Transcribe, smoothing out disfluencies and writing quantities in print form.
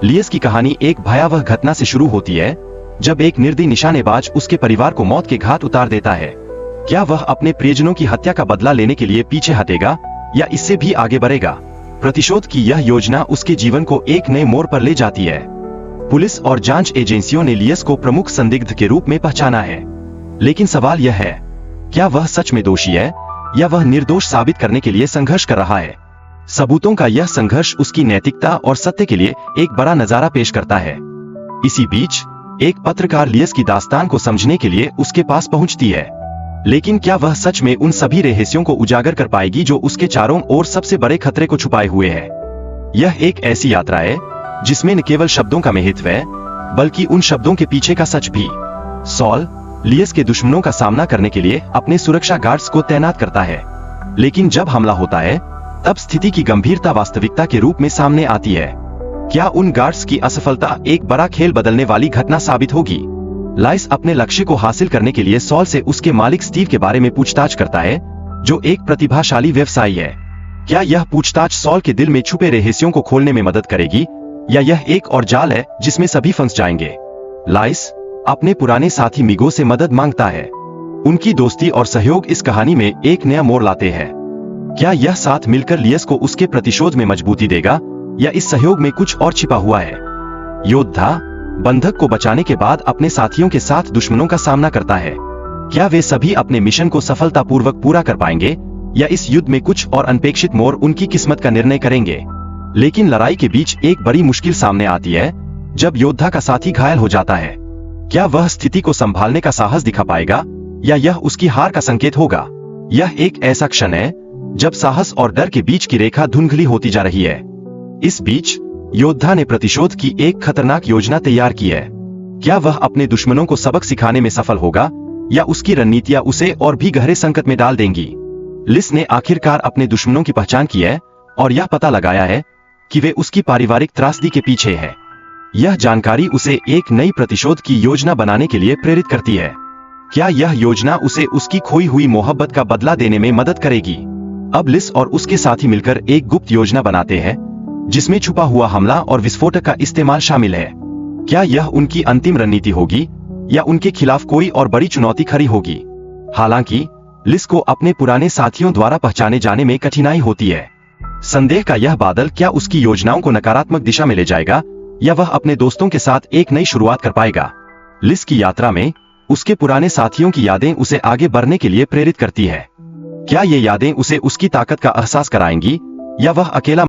लियस की कहानी एक भयावह घटना से शुरू होती है, जब एक निर्दयी निशानेबाज उसके परिवार को मौत के घाट उतार देता है। क्या वह अपने प्रियजनों की हत्या का बदला लेने के लिए पीछे हटेगा या इससे भी आगे बढ़ेगा? प्रतिशोध की यह योजना उसके जीवन को एक नए मोड़ पर ले जाती है। पुलिस और जांच एजेंसियों ने लियस को प्रमुख संदिग्ध के रूप में पहचाना है, लेकिन सवाल यह है, क्या वह सच में दोषी है या वह निर्दोष साबित करने के लिए संघर्ष कर रहा है? सबूतों का यह संघर्ष उसकी नैतिकता और सत्य के लिए एक बड़ा नजारा पेश करता है। इसी बीच एक पत्रकार लियस की दास्तान को समझने के लिए उसके पास पहुंचती है, लेकिन क्या वह सच में उन सभी रहस्यों को उजागर कर पाएगी जो उसके चारों ओर सबसे बड़े खतरे को छुपाए हुए है? यह एक ऐसी यात्रा है जिसमें न केवल शब्दों का महत्व है, बल्कि उन शब्दों के पीछे का सच भी। सॉल लियस के दुश्मनों का सामना करने के लिए अपने सुरक्षा गार्ड्स को तैनात करता है, लेकिन जब हमला होता है तब स्थिति की गंभीरता वास्तविकता के रूप में सामने आती है। क्या उन गार्ड्स की असफलता एक बड़ा खेल बदलने वाली घटना साबित होगी? लाइस अपने लक्ष्य को हासिल करने के लिए सॉल से उसके मालिक स्टीव के बारे में पूछताछ करता है, जो एक प्रतिभाशाली व्यवसायी है। क्या यह पूछताछ सॉल के दिल में छुपे रहस्यों को खोलने में मदद करेगी, या यह एक और जाल है जिसमें सभी फंस जाएंगे? लाइस अपने पुराने साथी मिगो से मदद मांगता है। उनकी दोस्ती और सहयोग इस कहानी में एक नया मोड़ लाते हैं। क्या यह साथ मिलकर लियस को उसके प्रतिशोध में मजबूती देगा, या इस सहयोग में कुछ और छिपा हुआ है? योद्धा बंधक को बचाने के बाद अपने साथियों के साथ दुश्मनों का सामना करता है। क्या वे सभी अपने मिशन को सफलतापूर्वक पूरा कर पाएंगे, या इस युद्ध में कुछ और अनपेक्षित मोड़ उनकी किस्मत का निर्णय करेंगे? लेकिन लड़ाई के बीच एक बड़ी मुश्किल सामने आती है, जब योद्धा का साथी घायल हो जाता है। क्या वह स्थिति को संभालने का साहस दिखा पाएगा, या यह उसकी हार का संकेत होगा? यह एक ऐसा क्षण है जब साहस और डर के बीच की रेखा धुंधली होती जा रही है। इस बीच योद्धा ने प्रतिशोध की एक खतरनाक योजना तैयार की है। क्या वह अपने दुश्मनों को सबक सिखाने में सफल होगा, या उसकी रणनीतियां उसे और भी गहरे संकट में डाल देंगी? लिस ने आखिरकार अपने दुश्मनों की पहचान की है और यह पता लगाया है कि वे उसकी पारिवारिक त्रासदी के पीछे है। यह जानकारी उसे एक नई प्रतिशोध की योजना बनाने के लिए प्रेरित करती है। क्या यह योजना उसे उसकी खोई हुई मोहब्बत का बदला देने में मदद करेगी? अब लिस और उसके साथी मिलकर एक गुप्त योजना बनाते हैं, जिसमें छुपा हुआ हमला और विस्फोटक का इस्तेमाल शामिल है। क्या यह उनकी अंतिम रणनीति होगी, या उनके खिलाफ कोई और बड़ी चुनौती खड़ी होगी? हालांकि लिस को अपने पुराने साथियों द्वारा पहचाने जाने में कठिनाई होती है। संदेह का यह बादल क्या उसकी योजनाओं को नकारात्मक दिशा में ले जाएगा, या वह अपने दोस्तों के साथ एक नई शुरुआत कर पाएगा? लिस की यात्रा में उसके पुराने साथियों की यादें उसे आगे बढ़ने के लिए प्रेरित करती है। क्या ये यादें उसे उसकी ताकत का एहसास कराएंगी, या वह अकेला